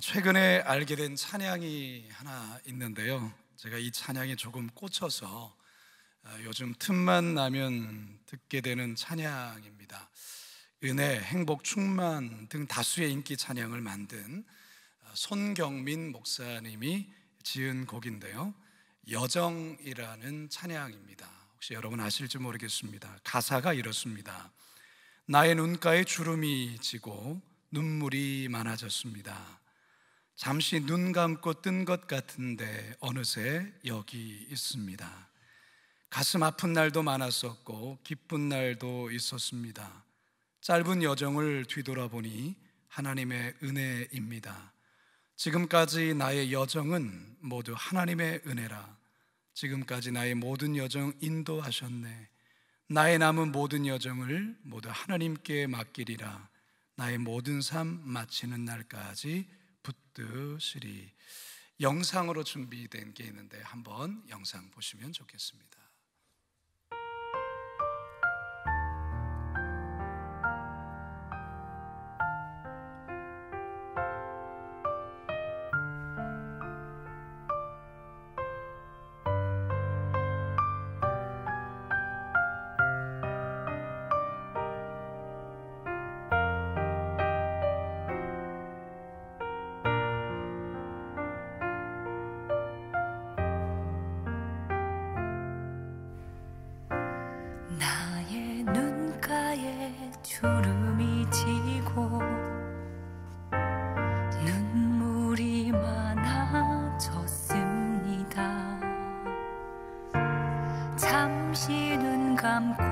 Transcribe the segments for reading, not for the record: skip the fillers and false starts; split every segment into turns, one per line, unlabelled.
최근에 알게 된 찬양이 하나 있는데요. 제가 이 찬양에 조금 꽂혀서 요즘 틈만 나면 듣게 되는 찬양입니다. 은혜, 행복, 충만 등 다수의 인기 찬양을 만든 손경민 목사님이 지은 곡인데요. 여정이라는 찬양입니다. 혹시 여러분 아실지 모르겠습니다. 가사가 이렇습니다. 나의 눈가에 주름이 지고 눈물이 많아졌습니다. 잠시 눈 감고 뜬 것 같은데 어느새 여기 있습니다. 가슴 아픈 날도 많았었고 기쁜 날도 있었습니다. 짧은 여정을 뒤돌아보니 하나님의 은혜입니다. 지금까지 나의 여정은 모두 하나님의 은혜라. 지금까지 나의 모든 여정 인도하셨네. 나의 남은 모든 여정을 모두 하나님께 맡기리라. 나의 모든 삶 마치는 날까지 붙드시리. 영상으로 준비된 게 있는데 한번 영상 보시면 좋겠습니다.
주름이 지고 눈물이 많아졌습니다. 잠시 눈 감고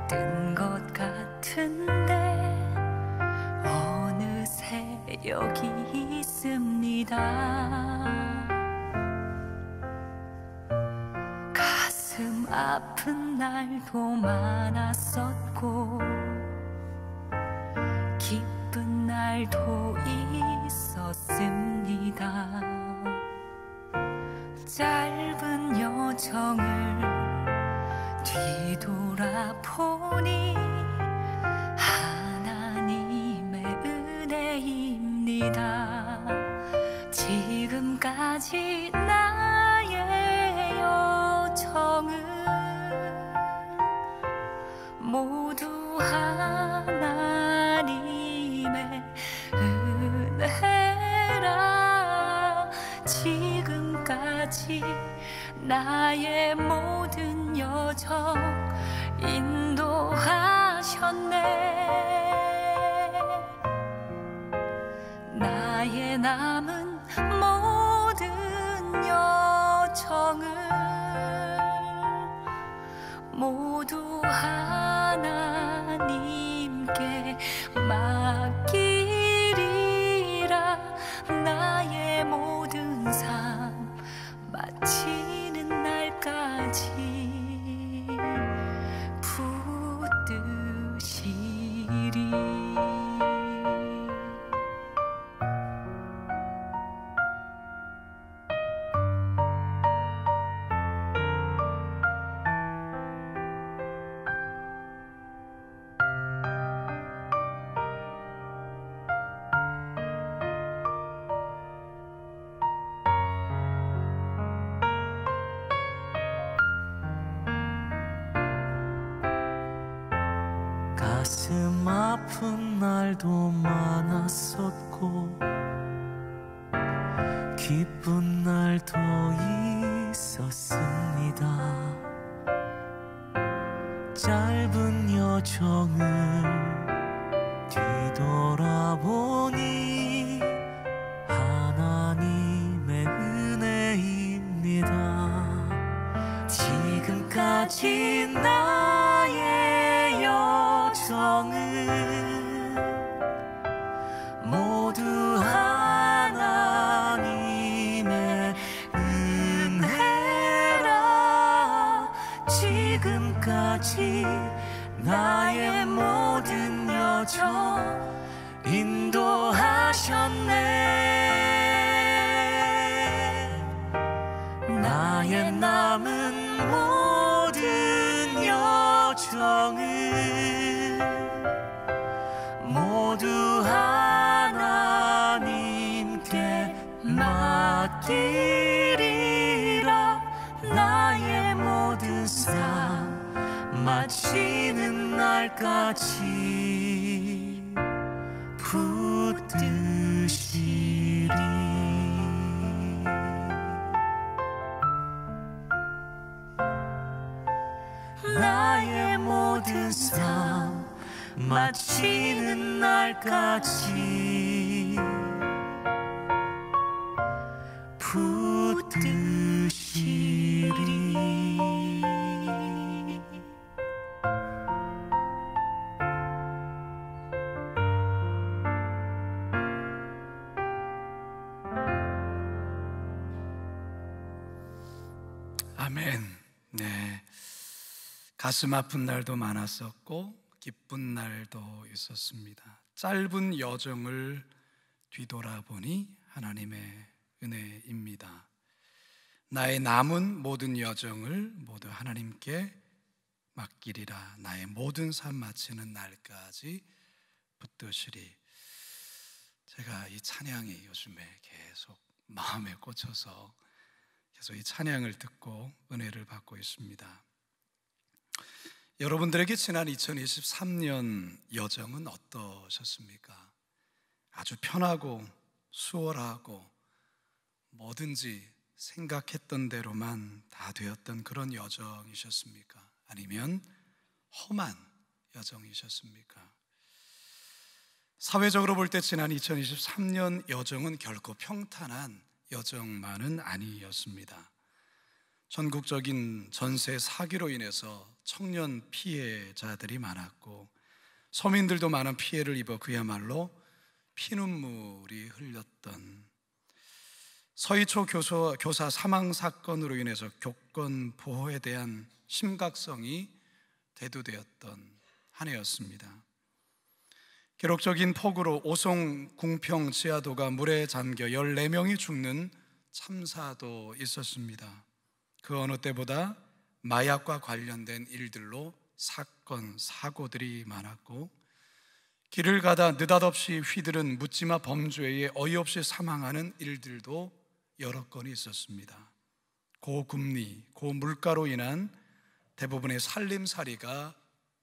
뜬 것 같은데 어느새 여기 있습니다. 가슴 아픈 날도 많았었고 기쁜 날도 있었습니다. 짧은 여정을 뒤돌아보니 하나님의 은혜입니다. 지금까지 나의 여정을 모두 하나님의 은혜라. 지금까지 나의 모든 여정 인도하셨네. 나의 남은 모든 여정을 모두 하나님께 맡기리라. 나의 모든 삶 마치는 날까지 붙드시리.
가슴 아픈 날도 많았었고 기쁜 날도 있었습니다. 짧은 여정을 뒤돌아보니 하나님의 은혜입니다. 지금까지 나의 여정을 모두 하나님의 은혜라. 지금까지 나의 모든 여정 인도하셨네. 나의 남은 모든 여정을 모두 하나님 받들이라. 나의 모든 삶 마치는 날까지 붙드시리. 나의 모든 삶 마치는 날까지 붙드시리.
아멘. 네, 가슴 아픈 날도 많았었고 기쁜 날도 있었습니다. 짧은 여정을 뒤돌아보니 하나님의 은혜입니다. 나의 남은 모든 여정을 모두 하나님께 맡기리라. 나의 모든 삶 마치는 날까지 붙드시리. 제가 이 찬양이 요즘에 계속 마음에 꽂혀서 계속 이 찬양을 듣고 은혜를 받고 있습니다. 여러분들에게 지난 2023년 여정은 어떠셨습니까? 아주 편하고 수월하고 뭐든지 생각했던 대로만 다 되었던 그런 여정이셨습니까? 아니면 험한 여정이셨습니까? 사회적으로 볼 때 지난 2023년 여정은 결코 평탄한 여정만은 아니었습니다. 전국적인 전세 사기로 인해서 청년 피해자들이 많았고 서민들도 많은 피해를 입어 그야말로 피눈물이 흘렸던, 서희초 교사 사망 사건으로 인해서 교권 보호에 대한 심각성이 대두되었던 한 해였습니다. 기록적인 폭우로 오송 궁평 지하도가 물에 잠겨 14명이 죽는 참사도 있었습니다. 그 어느 때보다 마약과 관련된 일들로 사건, 사고들이 많았고 길을 가다 느닷없이 휘두른 묻지마 범죄에 어이없이 사망하는 일들도 여러 건이 있었습니다. 고금리, 고물가로 인한 대부분의 살림살이가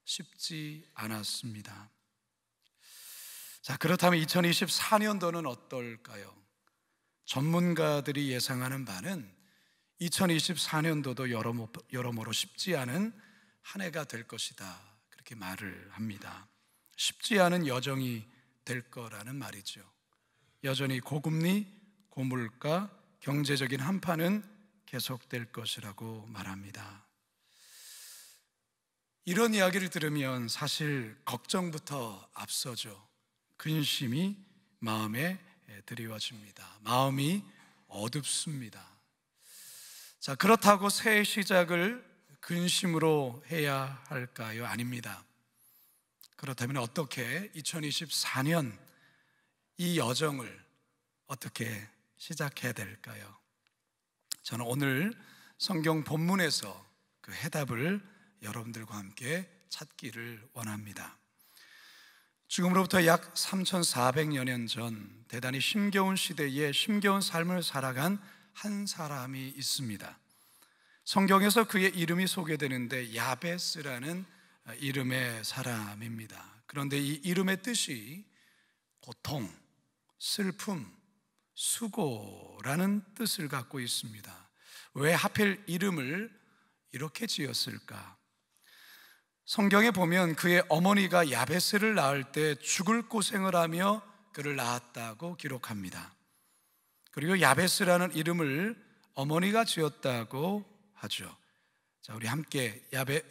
쉽지 않았습니다. 자, 그렇다면 2024년도는 어떨까요? 전문가들이 예상하는 바는 2024년도도 여러모로 쉽지 않은 한 해가 될 것이다, 그렇게 말을 합니다. 쉽지 않은 여정이 될 거라는 말이죠. 여전히 고금리, 고물가, 경제적인 한파는 계속될 것이라고 말합니다. 이런 이야기를 들으면 사실 걱정부터 앞서죠. 근심이 마음에 드리워집니다. 마음이 어둡습니다. 자, 그렇다고 새해 시작을 근심으로 해야 할까요? 아닙니다. 그렇다면 어떻게 2024년 이 여정을 어떻게 시작해야 될까요? 저는 오늘 성경 본문에서 그 해답을 여러분들과 함께 찾기를 원합니다. 지금으로부터 약 3,400여 년 전 대단히 힘겨운 시대에 힘겨운 삶을 살아간 한 사람이 있습니다. 성경에서 그의 이름이 소개되는데 야베스라는 이름의 사람입니다. 그런데 이 이름의 뜻이 고통, 슬픔, 수고라는 뜻을 갖고 있습니다. 왜 하필 이름을 이렇게 지었을까? 성경에 보면 그의 어머니가 야베스를 낳을 때 죽을 고생을 하며 그를 낳았다고 기록합니다. 그리고 야베스라는 이름을 어머니가 지었다고 하죠. 자, 우리 함께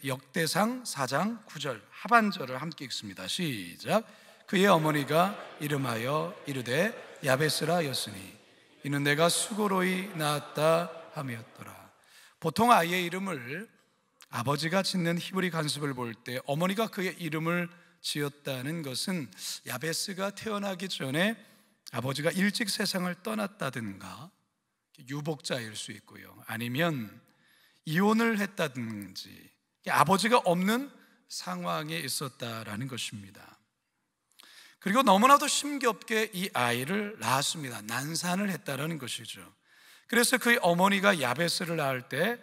역대상 4장 9절 하반절을 함께 읽습니다. 시작. 그의 어머니가 이름하여 이르되 야베스라였으니 이는 내가 수고로이 낳았다 함이었더라. 보통 아이의 이름을 아버지가 짓는 히브리 관습을 볼 때 어머니가 그의 이름을 지었다는 것은 야베스가 태어나기 전에 아버지가 일찍 세상을 떠났다든가 유복자일 수 있고요, 아니면 이혼을 했다든지 아버지가 없는 상황에 있었다라는 것입니다. 그리고 너무나도 힘겹게 이 아이를 낳았습니다. 난산을 했다라는 것이죠. 그래서 그의 어머니가 야베스를 낳을 때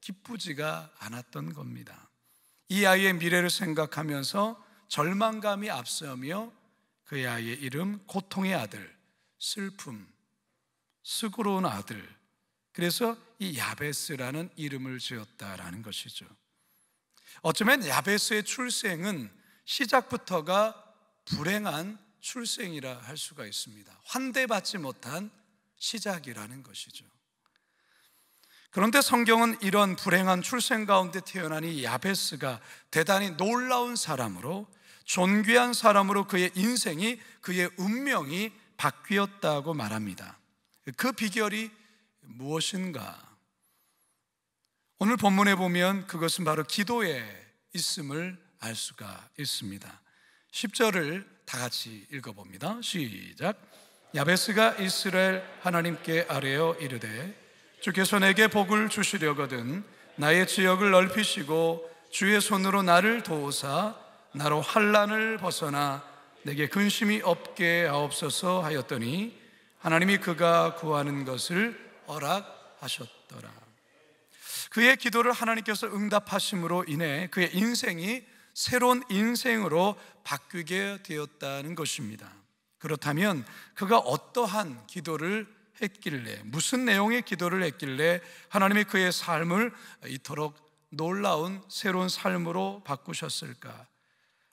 기쁘지가 않았던 겁니다. 이 아이의 미래를 생각하면서 절망감이 앞서며 그의 아이의 이름 고통의 아들, 슬픔, 수고로운 아들, 그래서 이 야베스라는 이름을 지었다라는 것이죠. 어쩌면 야베스의 출생은 시작부터가 불행한 출생이라 할 수가 있습니다. 환대받지 못한 시작이라는 것이죠. 그런데 성경은 이런 불행한 출생 가운데 태어난 이 야베스가 대단히 놀라운 사람으로, 존귀한 사람으로 그의 인생이, 그의 운명이 바뀌었다고 말합니다. 그 비결이 무엇인가? 오늘 본문에 보면 그것은 바로 기도에 있음을 알 수가 있습니다. 10절을 다 같이 읽어봅니다. 시작. 야베스가 이스라엘 하나님께 아뢰어 이르되 주께서 내게 복을 주시려거든 나의 지역을 넓히시고 주의 손으로 나를 도우사 나로 환난을 벗어나 내게 근심이 없게 하옵소서 하였더니 하나님이 그가 구하는 것을 허락하셨더라. 그의 기도를 하나님께서 응답하심으로 인해 그의 인생이 새로운 인생으로 바뀌게 되었다는 것입니다. 그렇다면 그가 어떠한 기도를 했길래, 무슨 내용의 기도를 했길래 하나님이 그의 삶을 이토록 놀라운 새로운 삶으로 바꾸셨을까?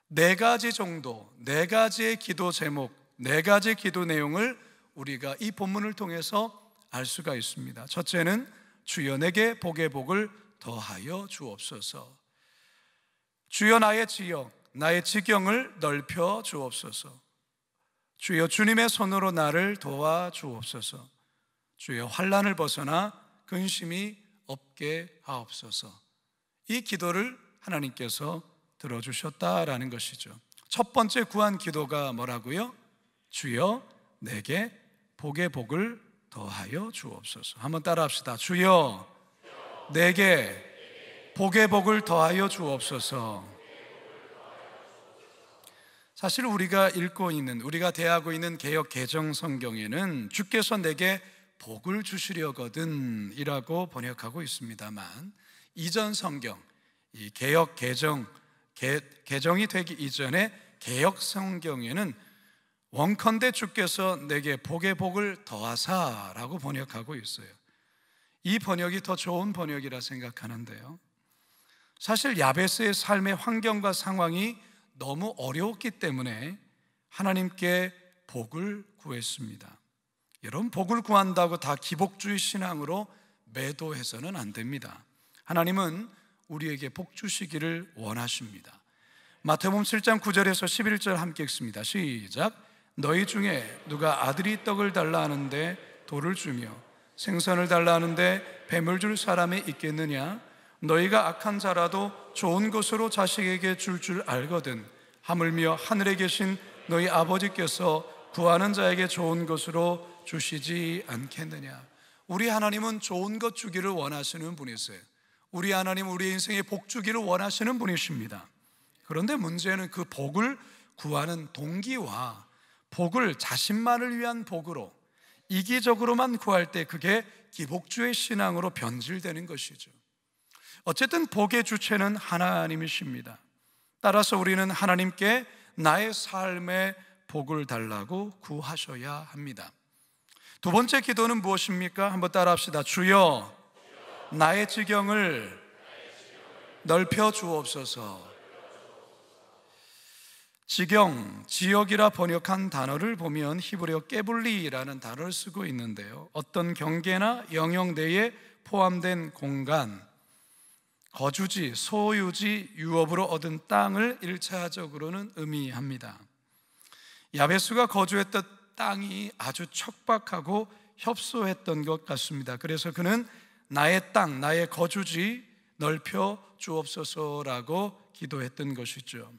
네 가지 정도, 네 가지의 기도 제목, 네 가지 기도 내용을 우리가 이 본문을 통해서 알 수가 있습니다. 첫째는 주여 내게 복의 복을 더하여 주옵소서. 주여 나의 지역, 나의 지경을 넓혀 주옵소서. 주여 주님의 손으로 나를 도와 주옵소서. 주여 환난을 벗어나 근심이 없게 하옵소서. 이 기도를 하나님께서 들어주셨다라는 것이죠. 첫 번째 구한 기도가 뭐라고요? 주여 내게 복의 복을 더하여 주옵소서. 한번 따라 합시다. 주여 내게 복의 복을 더하여 주옵소서. 사실 우리가 읽고 있는, 우리가 대하고 있는 개역 개정 성경에는 주께서 내게 복을 주시려거든 이라고 번역하고 있습니다만, 이전 성경, 이 개역 개정이 되기 이전에 개역 성경에는 원컨대 주께서 내게 복의 복을 더하사라고 번역하고 있어요. 이 번역이 더 좋은 번역이라 생각하는데요, 사실 야베스의 삶의 환경과 상황이 너무 어려웠기 때문에 하나님께 복을 구했습니다. 여러분, 복을 구한다고 다 기복주의 신앙으로 매도해서는 안 됩니다. 하나님은 우리에게 복 주시기를 원하십니다. 마태복음 7장 9절에서 11절 함께 읽습니다. 시작. 너희 중에 누가 아들이 떡을 달라 하는데 돌을 주며 생선을 달라 하는데 뱀을 줄 사람이 있겠느냐? 너희가 악한 자라도 좋은 것으로 자식에게 줄 알거든 하물며 하늘에 계신 너희 아버지께서 구하는 자에게 좋은 것으로 주시지 않겠느냐? 우리 하나님은 좋은 것 주기를 원하시는 분이세요. 우리 하나님은 우리 인생에 복 주기를 원하시는 분이십니다. 그런데 문제는 그 복을 구하는 동기와 복을 자신만을 위한 복으로 이기적으로만 구할 때 그게 기복주의 신앙으로 변질되는 것이죠. 어쨌든 복의 주체는 하나님이십니다. 따라서 우리는 하나님께 나의 삶에 복을 달라고 구하셔야 합니다. 두 번째 기도는 무엇입니까? 한번 따라 합시다. 주여 나의 지경을 넓혀 주옵소서. 지경, 지역이라 번역한 단어를 보면 히브리어 깨불리라는 단어를 쓰고 있는데요, 어떤 경계나 영역 내에 포함된 공간, 거주지, 소유지, 유업으로 얻은 땅을 1차적으로는 의미합니다. 야베스가 거주했던 땅이 아주 척박하고 협소했던 것 같습니다. 그래서 그는 나의 땅, 나의 거주지 넓혀 주옵소서라고 기도했던 것이죠.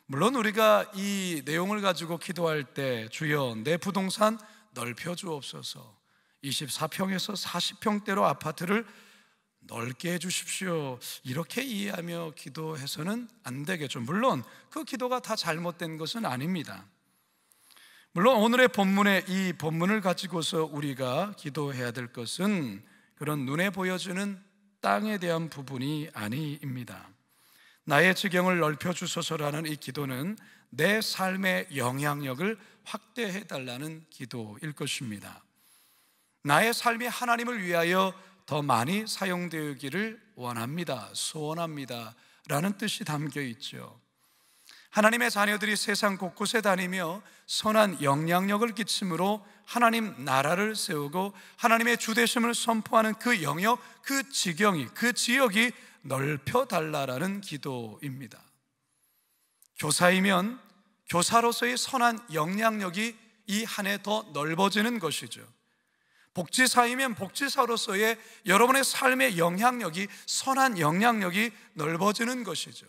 물론 우리가 이 내용을 가지고 기도할 때 주여 내 부동산 넓혀 주옵소서, 24평에서 40평대로 아파트를 넓게 해주십시오, 이렇게 이해하며 기도해서는 안 되겠죠. 물론 그 기도가 다 잘못된 것은 아닙니다. 물론 오늘의 본문에 이 본문을 가지고서 우리가 기도해야 될 것은 그런 눈에 보여주는 땅에 대한 부분이 아니입니다. 나의 지경을 넓혀주소서라는 이 기도는 내 삶의 영향력을 확대해달라는 기도일 것입니다. 나의 삶이 하나님을 위하여 더 많이 사용되기를 원합니다, 소원합니다 라는 뜻이 담겨 있죠. 하나님의 자녀들이 세상 곳곳에 다니며 선한 영향력을 끼침으로 하나님 나라를 세우고 하나님의 주되심을 선포하는 그 영역, 그 지경이, 그 지역이 넓혀달라라는 기도입니다. 교사이면 교사로서의 선한 영향력이 이 한 해 더 넓어지는 것이죠. 복지사이면 복지사로서의 여러분의 삶의 영향력이, 선한 영향력이 넓어지는 것이죠.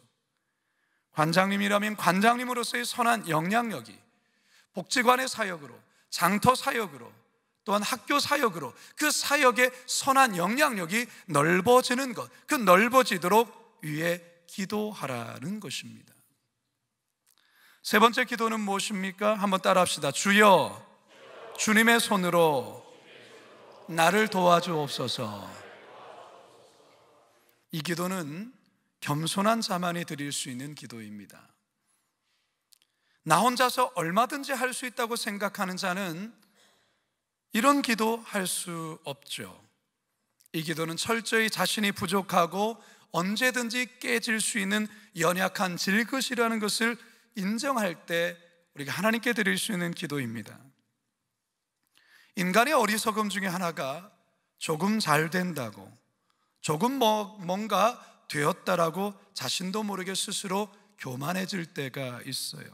관장님이라면 관장님으로서의 선한 영향력이 복지관의 사역으로, 장터 사역으로, 또한 학교 사역으로 그 사역의 선한 영향력이 넓어지는 것, 그 넓어지도록 위해 기도하라는 것입니다. 세 번째 기도는 무엇입니까? 한번 따라 합시다. 주여, 주님의 손으로 나를 도와주옵소서. 이 기도는 겸손한 자만이 드릴 수 있는 기도입니다. 나 혼자서 얼마든지 할 수 있다고 생각하는 자는 이런 기도 할 수 없죠. 이 기도는 철저히 자신이 부족하고 언제든지 깨질 수 있는 연약한 질그릇이라는 것을 인정할 때 우리가 하나님께 드릴 수 있는 기도입니다. 인간의 어리석음 중에 하나가 조금 잘 된다고, 조금 뭔가 되었다라고 자신도 모르게 스스로 교만해질 때가 있어요.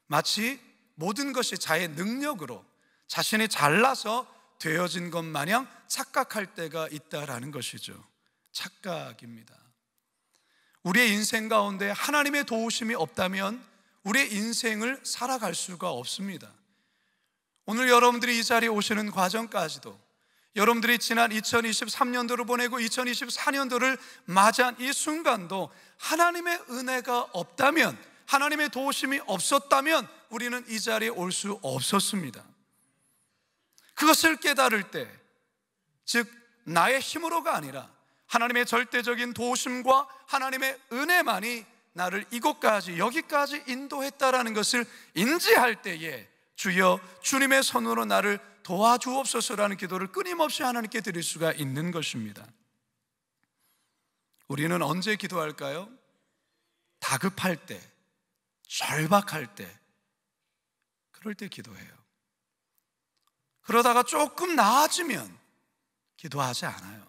마치 모든 것이 자의 능력으로, 자신이 잘나서 되어진 것 마냥 착각할 때가 있다라는 것이죠. 착각입니다. 우리의 인생 가운데 하나님의 도우심이 없다면 우리의 인생을 살아갈 수가 없습니다. 오늘 여러분들이 이 자리에 오시는 과정까지도, 여러분들이 지난 2023년도를 보내고 2024년도를 맞이한 이 순간도 하나님의 은혜가 없다면, 하나님의 도우심이 없었다면 우리는 이 자리에 올 수 없었습니다. 그것을 깨달을 때, 즉 나의 힘으로가 아니라 하나님의 절대적인 도우심과 하나님의 은혜만이 나를 이곳까지, 여기까지 인도했다라는 것을 인지할 때에 주여, 주님의 손으로 나를 도와주옵소서라는 기도를 끊임없이 하나님께 드릴 수가 있는 것입니다. 우리는 언제 기도할까요? 다급할 때, 절박할 때, 그럴 때 기도해요. 그러다가 조금 나아지면 기도하지 않아요.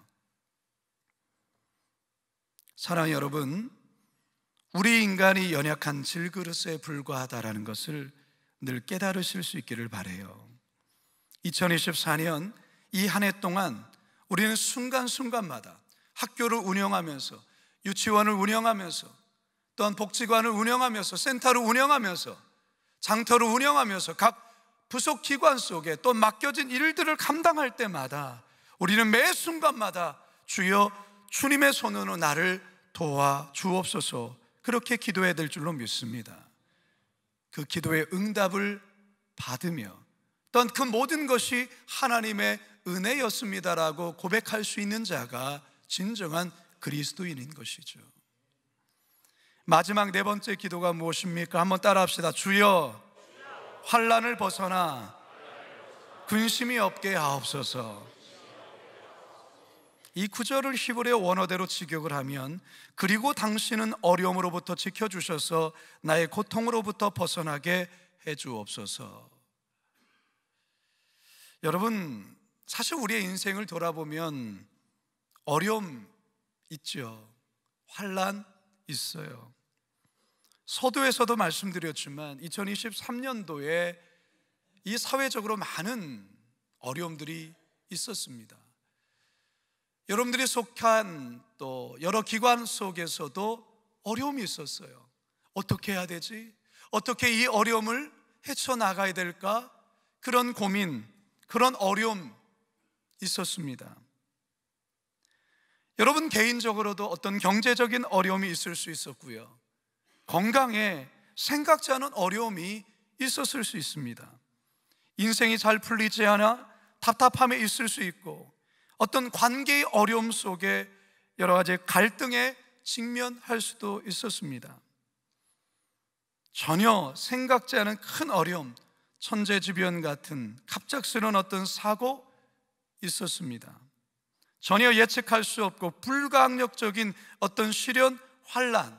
사랑하는 여러분, 우리 인간이 연약한 질그릇에 불과하다라는 것을 늘 깨달으실 수 있기를 바라요. 2024년 이 한 해 동안 우리는 순간순간마다 학교를 운영하면서, 유치원을 운영하면서, 또한 복지관을 운영하면서, 센터를 운영하면서, 장터를 운영하면서 각 부속 기관 속에 또 맡겨진 일들을 감당할 때마다 우리는 매 순간마다 주여, 주님의 손으로 나를 도와주옵소서, 그렇게 기도해야 될 줄로 믿습니다. 그 기도의 응답을 받으며 또한 그 모든 것이 하나님의 은혜였습니다라고 고백할 수 있는 자가 진정한 그리스도인인 것이죠. 마지막 네 번째 기도가 무엇입니까? 한번 따라 합시다. 주여, 환난을 벗어나 근심이 없게 하옵소서. 이 구절을 히브리어 원어대로 직역을 하면, 그리고 당신은 어려움으로부터 지켜주셔서 나의 고통으로부터 벗어나게 해주옵소서. 여러분, 사실 우리의 인생을 돌아보면 어려움 있죠. 환난 있어요. 서두에서도 말씀드렸지만 2023년도에 이 사회적으로 많은 어려움들이 있었습니다. 여러분들이 속한 또 여러 기관 속에서도 어려움이 있었어요. 어떻게 해야 되지? 어떻게 이 어려움을 헤쳐나가야 될까? 그런 고민, 그런 어려움 있었습니다. 여러분 개인적으로도 어떤 경제적인 어려움이 있을 수 있었고요, 건강에 생각지 않은 어려움이 있었을 수 있습니다. 인생이 잘 풀리지 않아 답답함에 있을 수 있고, 어떤 관계의 어려움 속에 여러 가지 갈등에 직면할 수도 있었습니다. 전혀 생각지 않은 큰 어려움, 천재지변 같은 갑작스러운 어떤 사고 있었습니다. 전혀 예측할 수 없고 불가항력적인 어떤 시련, 환난,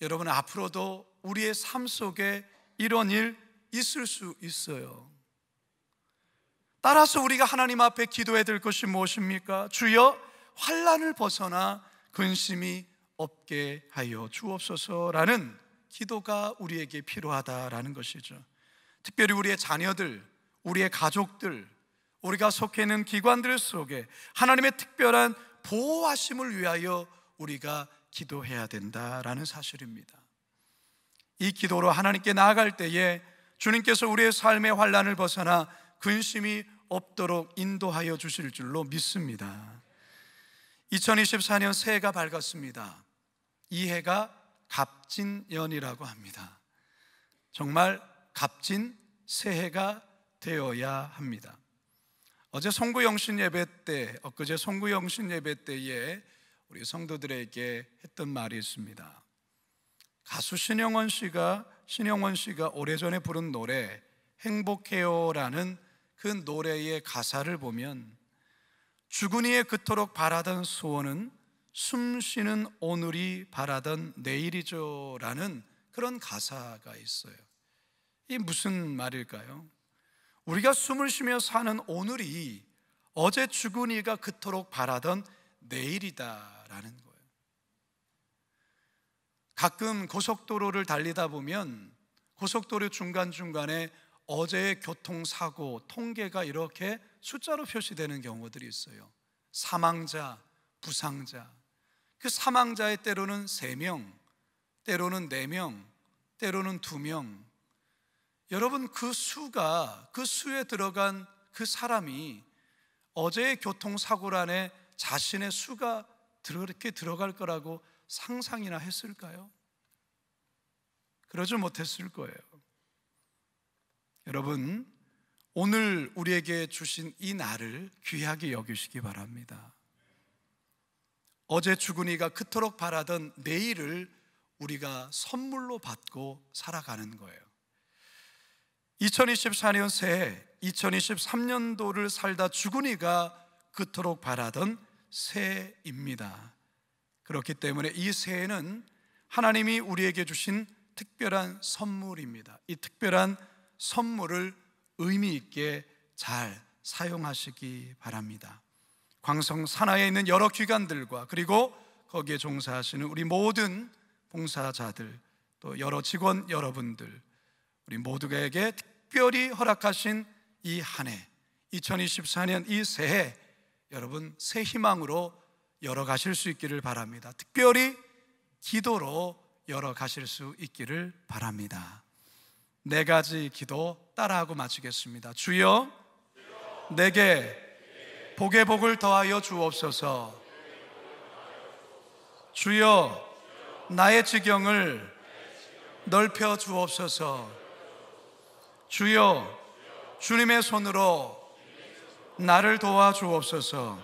여러분 앞으로도 우리의 삶 속에 이런 일 있을 수 있어요. 따라서 우리가 하나님 앞에 기도해야 될 것이 무엇입니까? 주여, 환난을 벗어나 근심이 없게 하여 주옵소서라는 기도가 우리에게 필요하다라는 것이죠. 특별히 우리의 자녀들, 우리의 가족들, 우리가 속해 있는 기관들 속에 하나님의 특별한 보호하심을 위하여 우리가 기도해야 된다라는 사실입니다. 이 기도로 하나님께 나아갈 때에 주님께서 우리의 삶의 환난을 벗어나 근심이 없도록 인도하여 주실 줄로 믿습니다. 2024년 새해가 밝았습니다. 이 해가 갑진년이라고 합니다. 정말 값진 새해가 되어야 합니다. 어제 송구영신 예배 때, 엊그제 송구영신 예배 때에 우리 성도들에게 했던 말이 있습니다. 가수 신영원 씨가 오래전에 부른 노래 행복해요라는 그 노래의 가사를 보면, 주근이에 그토록 바라던 소원은 숨쉬는 오늘이 바라던 내일이죠 라는 그런 가사가 있어요. 이게 무슨 말일까요? 우리가 숨을 쉬며 사는 오늘이 어제 주근이가 그토록 바라던 내일이다라는 거예요. 가끔 고속도로를 달리다 보면 고속도로 중간중간에 어제의 교통사고 통계가 이렇게 숫자로 표시되는 경우들이 있어요. 사망자, 부상자. 그 사망자의 때로는 3명, 때로는 4명, 때로는 2명. 여러분, 그 수에 들어간 그 사람이 어제의 교통사고란에 자신의 수가 그렇게 들어갈 거라고 상상이나 했을까요? 그러지 못했을 거예요. 여러분, 오늘 우리에게 주신 이 날을 귀하게 여기시기 바랍니다. 어제 주근이가 그토록 바라던 내일을 우리가 선물로 받고 살아가는 거예요. 2024년 새해, 2023년도를 살다 주근이가 그토록 바라던 새해입니다. 그렇기 때문에 이 새해는 하나님이 우리에게 주신 특별한 선물입니다. 이 특별한 선물을 의미 있게 잘 사용하시기 바랍니다. 광성 산하에 있는 여러 기관들과 그리고 거기에 종사하시는 우리 모든 봉사자들, 또 여러 직원 여러분들, 우리 모두에게 특별히 허락하신 이 한 해, 2024년 이 새해, 여러분 새 희망으로 열어가실 수 있기를 바랍니다. 특별히 기도로 열어가실 수 있기를 바랍니다. 4가지 기도 따라하고 마치겠습니다. 주여, 내게 복의 복을 더하여 주옵소서. 주여, 나의 지경을 넓혀 주옵소서. 주여, 주님의 손으로 나를 도와 주옵소서.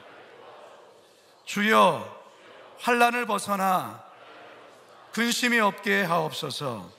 주여, 환난을 벗어나 근심이 없게 하옵소서.